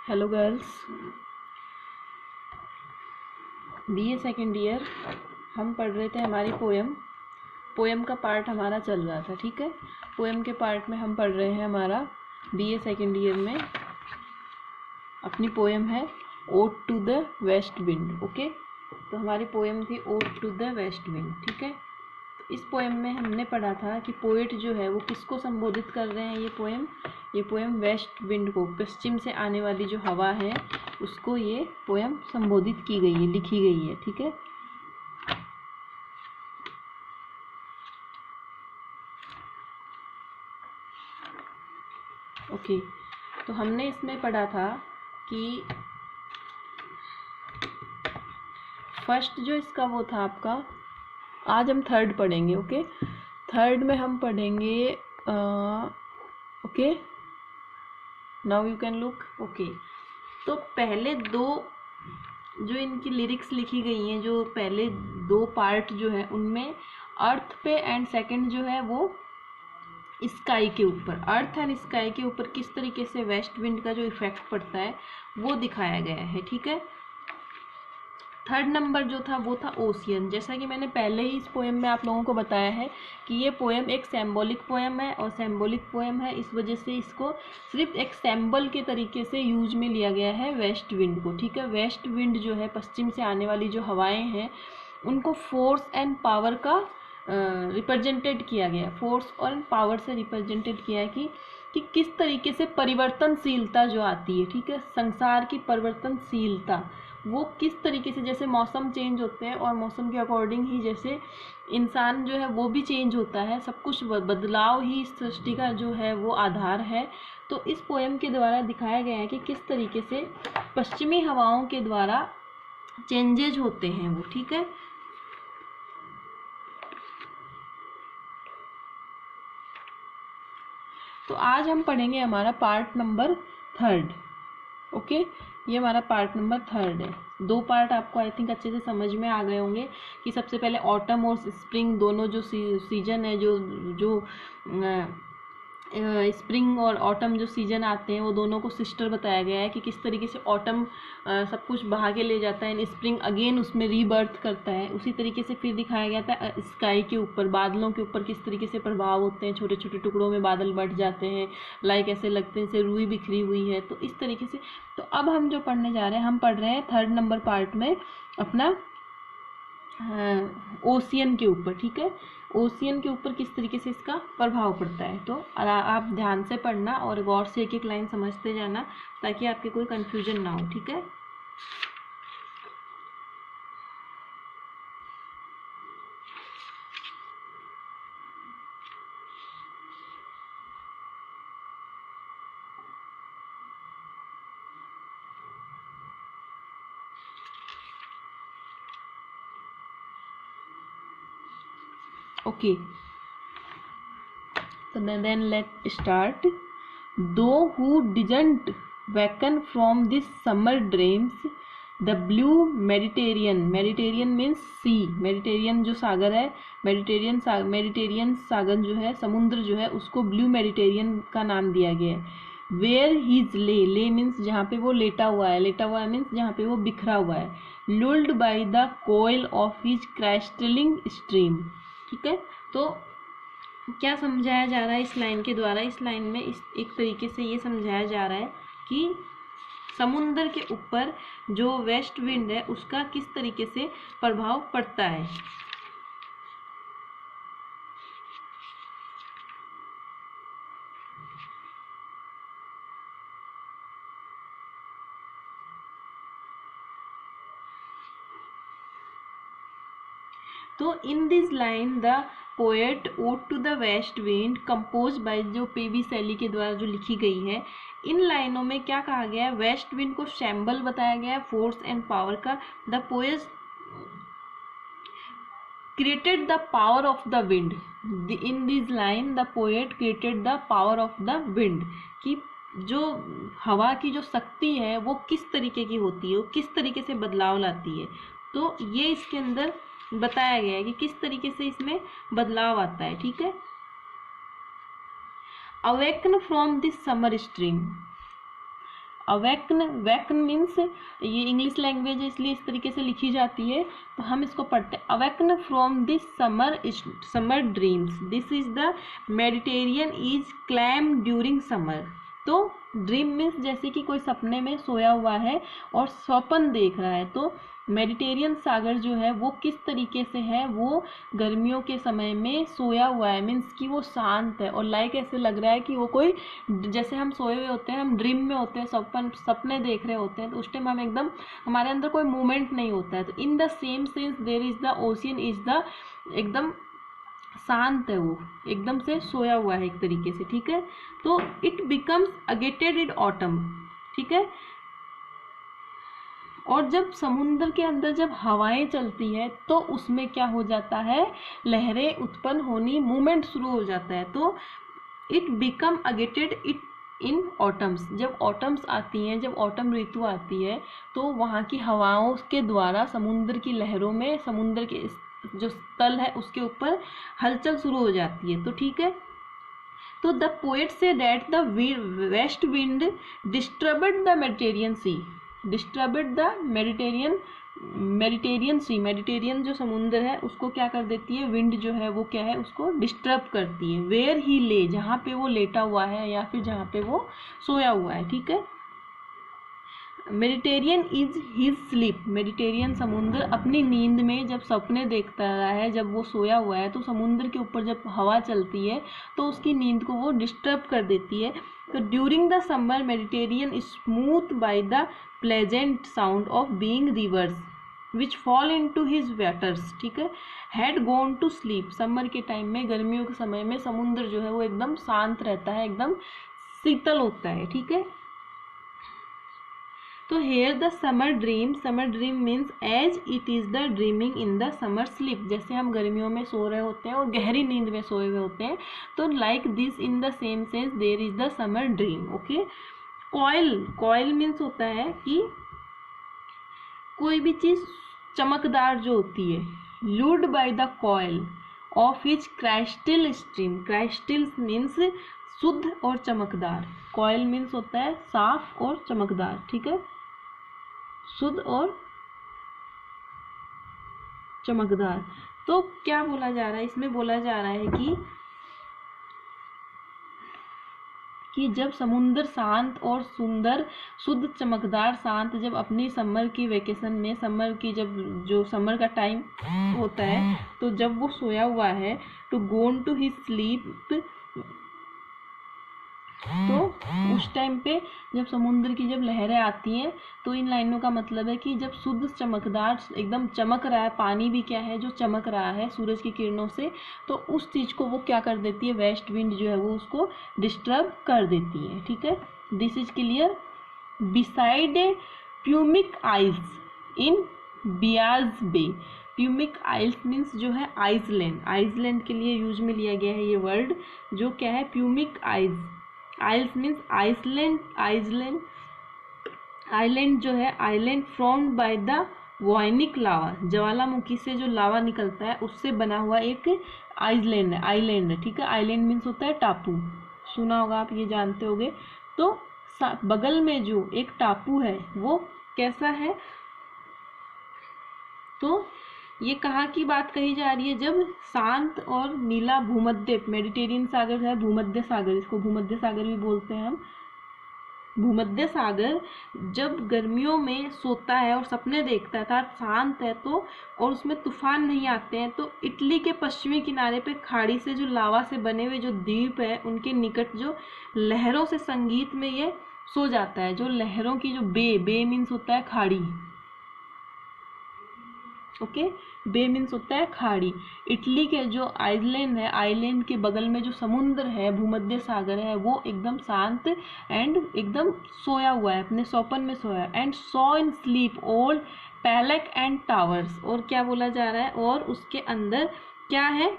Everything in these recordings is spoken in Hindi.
Hello girls, BA second year हम पढ़ रहे थे। हमारी पोएम का पार्ट हमारा चल रहा था। ठीक है, पोएम के पार्ट में हम पढ़ रहे हैं। हमारा बीए सेकेंड ईयर में अपनी पोएम है ode to the west wind. Okay, तो हमारी पोएम थी ode to the west wind. ठीक है, तो इस पोएम में हमने पढ़ा था कि पोएट जो है वो किसको संबोधित कर रहे हैं। ये पोएम वेस्ट विंड को, पश्चिम से आने वाली जो हवा है उसको ये पोएम संबोधित की गई है, लिखी गई है। ठीक है, ओके, तो हमने इसमें पढ़ा था कि फर्स्ट जो इसका वो था आपका, आज हम थर्ड पढ़ेंगे। ओके, थर्ड में हम पढ़ेंगे okay, now you can look. Okay, तो पहले दो जो इनकी लिरिक्स लिखी गई हैं, जो पहले दो पार्ट जो है उनमें अर्थ पे एंड सेकंड जो है वो स्काई के ऊपर, अर्थ एंड स्काई के ऊपर किस तरीके से वेस्ट विंड का जो इफेक्ट पड़ता है वो दिखाया गया है। ठीक है, थर्ड नंबर जो था वो था ओशियन। जैसा कि मैंने पहले ही इस पोएम में आप लोगों को बताया है कि ये पोएम एक सिंबॉलिक पोएम है, और सिंबॉलिक पोएम है इस वजह से इसको सिर्फ एक सिंबल के तरीके से यूज में लिया गया है वेस्ट विंड को। ठीक है, वेस्ट विंड जो है, पश्चिम से आने वाली जो हवाएं हैं, उनको फोर्स एंड पावर का रिप्रेजेंटेड किया गया, फोर्स और पावर से रिप्रेजेंटेड किया है कि किस तरीके से परिवर्तनशीलता जो आती है। ठीक है, संसार की परिवर्तनशीलता वो किस तरीके से, जैसे मौसम चेंज होते हैं और मौसम के अकॉर्डिंग ही जैसे इंसान जो है वो भी चेंज होता है, सब कुछ बदलाव ही इस सृष्टि का जो है वो आधार है। तो इस पोएम के द्वारा दिखाया गया है कि किस तरीके से पश्चिमी हवाओं के द्वारा चेंजेज होते हैं वो। ठीक है, तो आज हम पढ़ेंगे हमारा पार्ट नंबर थर्ड। ओके, ये हमारा पार्ट नंबर थर्ड है। दो पार्ट आपको आई थिंक अच्छे से समझ में आ गए होंगे कि सबसे पहले ऑटम और स्प्रिंग दोनों जो सीजन है, जो स्प्रिंग और ऑटम जो सीजन आते हैं वो दोनों को सिस्टर बताया गया है कि किस तरीके से ऑटम सब कुछ बहा के ले जाता है, स्प्रिंग अगेन उसमें रीबर्थ करता है। उसी तरीके से फिर दिखाया गया था स्काई के ऊपर, बादलों के ऊपर किस तरीके से प्रभाव होते हैं, छोटे छोटे टुकड़ों में बादल बट जाते हैं, लाइक ऐसे लगते हैं जैसे रुई बिखरी हुई है। तो इस तरीके से, तो अब हम जो पढ़ने जा रहे हैं, हम पढ़ रहे हैं थर्ड नंबर पार्ट में अपना ओशियन के ऊपर। ठीक है, ओशियन के ऊपर किस तरीके से इसका प्रभाव पड़ता है। तो आप ध्यान से पढ़ना और गौर से एक एक लाइन समझते जाना ताकि आपके कोई कंफ्यूजन ना हो। ठीक है, okay, so then let's start. Though who didn't waken from this summer dreams, the blue Mediterranean means sea, Mediterranean जो सागर है, मेडिटेरियन सागर जो है, समुद्र जो है, उसको ब्लू मेडिटेरियन का नाम दिया गया है। वेयर हीज ले मीन्स जहाँ पे वो लेटा हुआ है, लेटा हुआ है मीन्स जहाँ पे वो बिखरा हुआ है। Lulled by the coil of his crystalline stream. ठीक है, तो क्या समझाया जा रहा है इस लाइन के द्वारा। इस लाइन में इस एक तरीके से ये समझाया जा रहा है कि समुद्र के ऊपर जो वेस्ट विंड है उसका किस तरीके से प्रभाव पड़ता है। तो in this line the poet ode to the west wind compose by, जो पीबी शैली के द्वारा जो लिखी गई है, इन लाइनों में क्या कहा गया है, वेस्ट विंड को सिंबल बताया गया है फोर्स एंड पावर का। The poet created the power of the wind. In this line the poet created the power of the wind, कि जो हवा की जो शक्ति है वो किस तरीके की होती है, वो किस तरीके से बदलाव लाती है। तो ये इसके अंदर बताया गया है कि किस तरीके से इसमें बदलाव आता है। ठीक है, awaken from this summer stream. Awaken, waken means, ये इंग्लिश लैंग्वेज है इसलिए इस तरीके से लिखी जाती है, तो हम इसको पढ़ते हैं awaken from this summer dreams, this is the Mediterranean is calm during summer. तो ड्रीम मीन्स जैसे कि कोई सपने में सोया हुआ है और स्वप्न देख रहा है, तो मेडिटेरियन सागर जो है वो किस तरीके से है, वो गर्मियों के समय में सोया हुआ है, मीन्स कि वो शांत है और लाइक ऐसे लग रहा है कि वो कोई, जैसे हम सोए हुए होते हैं, हम ड्रीम में होते हैं, सपने देख रहे होते हैं, तो उस टाइम हम एकदम, हमारे अंदर कोई मूवमेंट नहीं होता है। तो in the same sense there is the ocean is the, एकदम शांत है, वो एकदम से सोया हुआ है एक तरीके से, ठीक है। तो इट बिकम्स अगेटेड इन ऑटम, ठीक है। और जब समुद्र के अंदर जब हवाएं चलती है तो उसमें क्या हो जाता है, लहरें उत्पन्न होनी, मूवमेंट शुरू हो जाता है। तो it become agitated it in autumns, जब ऑटम्स आती हैं, जब ऑटम ऋतु आती है, तो वहाँ की हवाओं के द्वारा समुद्र की लहरों में, समुद्र के जो तल है उसके ऊपर हलचल शुरू हो जाती है। तो ठीक है, तो the poet say that the west wind disturbed the Mediterranean sea, disturbed the Mediterranean sea, Mediterranean जो समुद्र है उसको क्या कर देती है, विंड जो है वो क्या है, उसको डिस्टर्ब करती है। वेयर ही ले, जहाँ पे वो लेटा हुआ है या फिर जहाँ पे वो सोया हुआ है, ठीक है। Mediterranean is his sleep, Mediterranean समुद्र अपनी नींद में जब सपने देखता रहा है, जब वो सोया हुआ है, तो समुद्र के ऊपर जब हवा चलती है तो उसकी नींद को वो डिस्टर्ब कर देती है। तो during the summer Mediterranean smooth by the pleasant sound of being rivers which fall into his waters, ठीक है, had gone to sleep. Summer के टाइम में, गर्मियों के समय में समुद्र जो है वो एकदम शांत रहता है, एकदम शीतल होता है, ठीक है। तो here the summer dream means as it is the dreaming in the summer sleep, जैसे हम गर्मियों में सो रहे होते हैं और गहरी नींद में सोए हुए होते हैं, तो like this in the same sense there is the summer dream, okay. Coil means होता है कि कोई भी चीज़ चमकदार जो होती है, lulled by the coil of his crystal stream, crystal means शुद्ध और चमकदार, कॉयल मीन्स होता है साफ और चमकदार, ठीक है, शुद्ध और चमकदार। तो क्या बोला जा रहा है इसमें, बोला जा रहा है कि जब समुद्र शांत और सुंदर, शुद्ध, चमकदार, शांत, जब अपनी समर की वेकेशन में, समर की जब जो समर का टाइम होता है, तो जब वो सोया हुआ है, to gone to his sleep, तो उस टाइम पे जब समुद्र की जब लहरें आती हैं, तो इन लाइनों का मतलब है कि जब शुद्ध, चमकदार, एकदम चमक रहा है, पानी भी क्या है जो चमक रहा है सूरज की किरणों से, तो उस चीज़ को वो क्या कर देती है, वेस्ट विंड जो है वो उसको डिस्टर्ब कर देती है, ठीक है। This is clear. Beside a pumice isles in Baiae's bay, pumice IELTS means जो है आइसलैंड, आइसलैंड के लिए यूज में लिया गया है ये वर्ड, जो क्या है, प्यूमिक आइल्स, आइल्स मीन्स आइसलैंड, आइलैंड जो है, आइलैंड फ्रॉम्ड बाय द वॉयनिक लावा, ज्वालामुखी से जो लावा निकलता है उससे बना हुआ एक आइलैंड है, आइलैंड है, ठीक है। आइलैंड मीन्स होता है टापू, सुना होगा आप, ये जानते होगे। तो बगल में जो एक टापू है वो कैसा है, तो ये कहाँ की बात कही जा रही है, जब शांत और नीला भूमध्य, मेडिटेरियन सागर है, भूमध्य सागर, इसको भूमध्य सागर भी बोलते हैं हम, भूमध्य सागर जब गर्मियों में सोता है और सपने देखता है, अर्थात शांत है, तो और उसमें तूफान नहीं आते हैं, तो इटली के पश्चिमी किनारे पे खाड़ी से जो लावा से बने हुए जो द्वीप है, उनके निकट जो लहरों से संगीत में ये सो जाता है, जो लहरों की जो बे मीन्स होता है खाड़ी, ओके, बे मीन्स होता है खाड़ी। इटली के जो आइलैंड है, आइलैंड के बगल में जो समुद्र है, भूमध्य सागर है, वो एकदम शांत एंड एकदम सोया हुआ है, अपने स्वप्न में सोया, and saw in sleep old palace and towers, और क्या बोला जा रहा है, और उसके अंदर क्या है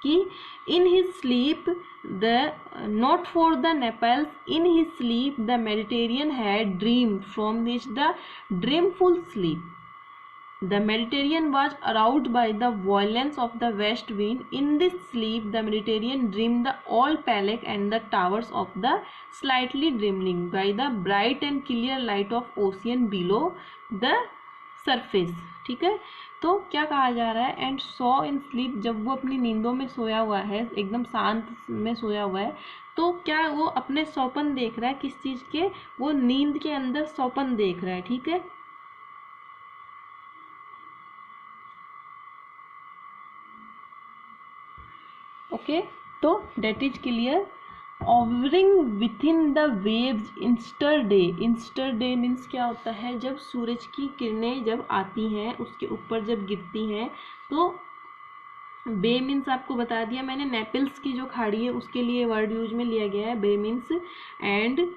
कि in his sleep the not for the Naples, in his sleep the Mediterranean had dream from this the dreamful sleep, The Mediterranean was aroused by the violence of the west wind. In this sleep, the Mediterranean dreamed the all palace and the towers of the slightly dreaming by the bright and clear light of ocean below the surface. ठीक है, तो क्या कहा जा रहा है, एंड सॉ इन स्लीप, जब वो अपनी नींदों में सोया हुआ है, एकदम शांत में सोया हुआ है, तो क्या वो अपने सपन देख रहा है, किस चीज के, वो नींद के अंदर सपन देख रहा है. ठीक है, ओके, तो date is clear. Hovering within the waves instar day. Instar day means क्या होता है, जब सूरज की किरणें जब आती हैं उसके ऊपर जब गिरती हैं, तो बे मीन्स आपको बता दिया मैंने, नेपल्स की जो खाड़ी है उसके लिए वर्ड यूज में लिया गया है बे मीन्स. एंड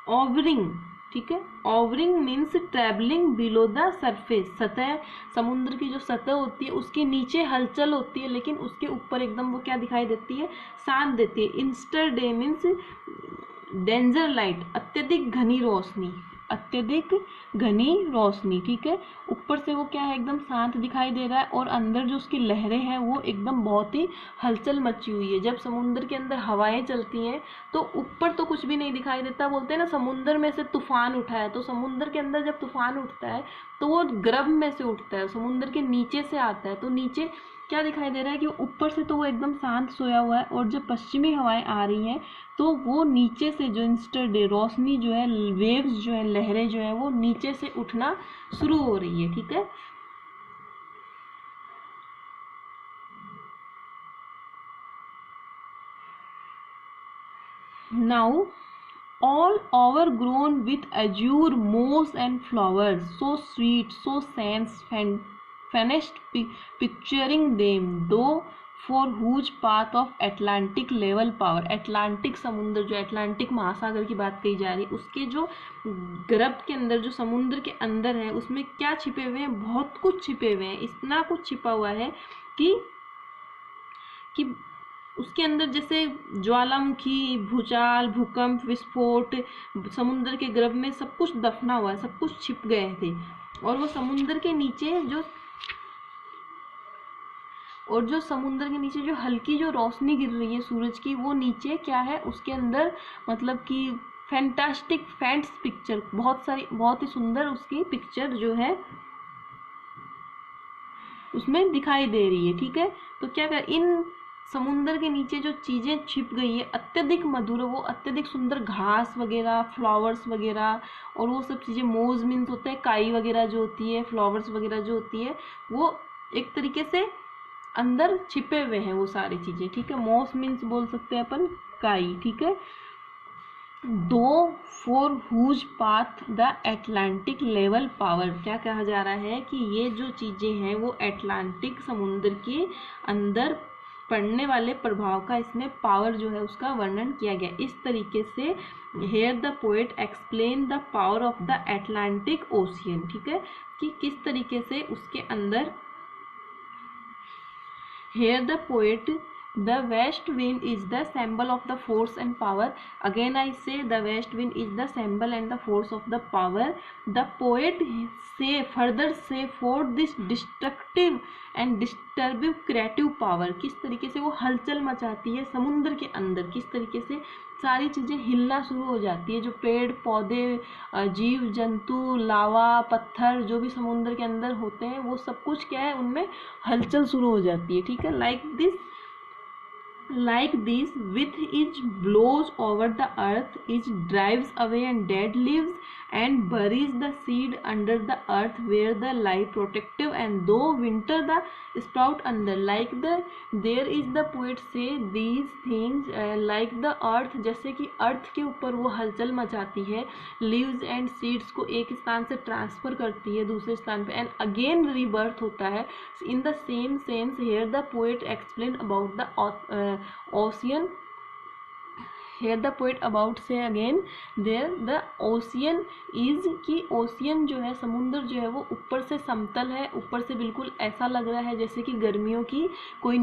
ओवरिंग, ठीक है, ovarian means travelling below the surface. सतह, समुद्र की जो सतह होती है उसके नीचे हलचल होती है, लेकिन उसके ऊपर एकदम वो क्या दिखाई देती है, शांत देती है. इंस्टर डे मीन्स डेंजर लाइट, अत्यधिक घनी रोशनी, अत्यधिक घनी रोशनी. ठीक है, ऊपर से वो क्या है, एकदम शांत दिखाई दे रहा है, और अंदर जो उसकी लहरें हैं वो एकदम बहुत ही हलचल मची हुई है. जब समुद्र के अंदर हवाएं चलती हैं तो ऊपर तो कुछ भी नहीं दिखाई देता. बोलते हैं ना समुद्र में से तूफान उठा है, तो समुद्र के अंदर जब तूफान उठता है तो वो गर्भ में से उठता है, समुद्र के नीचे से आता है. तो नीचे क्या दिखाई दे रहा है कि ऊपर से तो वो एकदम शांत सोया हुआ है, और जब पश्चिमी हवाएं आ रही हैं तो वो नीचे से जो इंस्टर डे रोशनी जो है, वेव्स जो है, लहरें जो है, वो नीचे से उठना शुरू हो रही है. ठीक है, now all overgrown with azure moss and flowers, so sweet, so sense finished picturing them, though for whose path of Atlantic level power. Atlantic समुद्र, जो अटलांटिक महासागर की बात कही जा रही है, उसके जो गर्भ के अंदर, जो समुद्र के अंदर है, उसमें क्या छिपे हुए हैं, बहुत कुछ छिपे हुए हैं. इतना कुछ छिपा हुआ है कि उसके अंदर जैसे ज्वालामुखी, भूचाल, भूकंप, विस्फोट, समुद्र के गर्भ में सब कुछ दफना हुआ है, सब कुछ छिप गए थे. और वो समुद्र के नीचे जो समुद्र के नीचे जो हल्की जो रोशनी गिर रही है सूरज की, वो नीचे क्या है, उसके अंदर मतलब कि फैंटास्टिक फैंट्स पिक्चर, बहुत ही सुंदर उसकी पिक्चर जो है उसमें दिखाई दे रही है. ठीक है, तो क्या कर, इन समुद्र के नीचे जो चीज़ें छिप गई है अत्यधिक मधुर, वो अत्यधिक सुंदर घास वगैरह, फ्लावर्स वगैरह, और वो सब चीज़ें, मोज मीन्स होता है काई वगैरह जो होती है, फ्लावर्स वगैरह जो होती है, वो एक तरीके से अंदर छिपे हुए हैं वो सारी चीज़ें. ठीक है, मोस मीन्स बोल सकते हैं अपन काई. ठीक है, thou for whose path the Atlantic level power. क्या कहा जा रहा है कि ये जो चीज़ें हैं वो एटलांटिक समुद्र के अंदर पड़ने वाले प्रभाव का इसमें पावर जो है उसका वर्णन किया गया. इस तरीके से here the poet explain the power of the Atlantic ocean. ठीक है, कि किस तरीके से उसके अंदर, here the poet, the west wind is the symbol of the force and power. Again I say the west wind is the symbol and the force of the power. The poet further say for this destructive and disturbing creative power. किस तरीके से वो हलचल मचाती है समुद्र के अंदर, किस तरीके से सारी चीज़ें हिलना शुरू हो जाती है, जो पेड़ पौधे, जीव जंतु, लावा, पत्थर जो भी समुद्र के अंदर होते हैं, वो सब कुछ क्या है, उनमें हलचल शुरू हो जाती है. ठीक है, like this with each blows over the earth, each drives away and dead leaves and buries the seed under the earth where the lie protective, and though winter the sprout under. Like there is the poet say these things like the earth, जैसे कि अर्थ के ऊपर वो हलचल मचाती है, लीव्स एंड सीड्स को एक स्थान से ट्रांसफर करती है दूसरे स्थान पे, एंड अगेन रीबर्थ होता है. In the same sense here the poet explain about the ocean. Here the poet about say again there the ocean is, कि ओशियन जो है, समुद्र जो है, वो ऊपर से समतल है, ऊपर से बिल्कुल ऐसा लग रहा है जैसे कि गर्मियों की कोई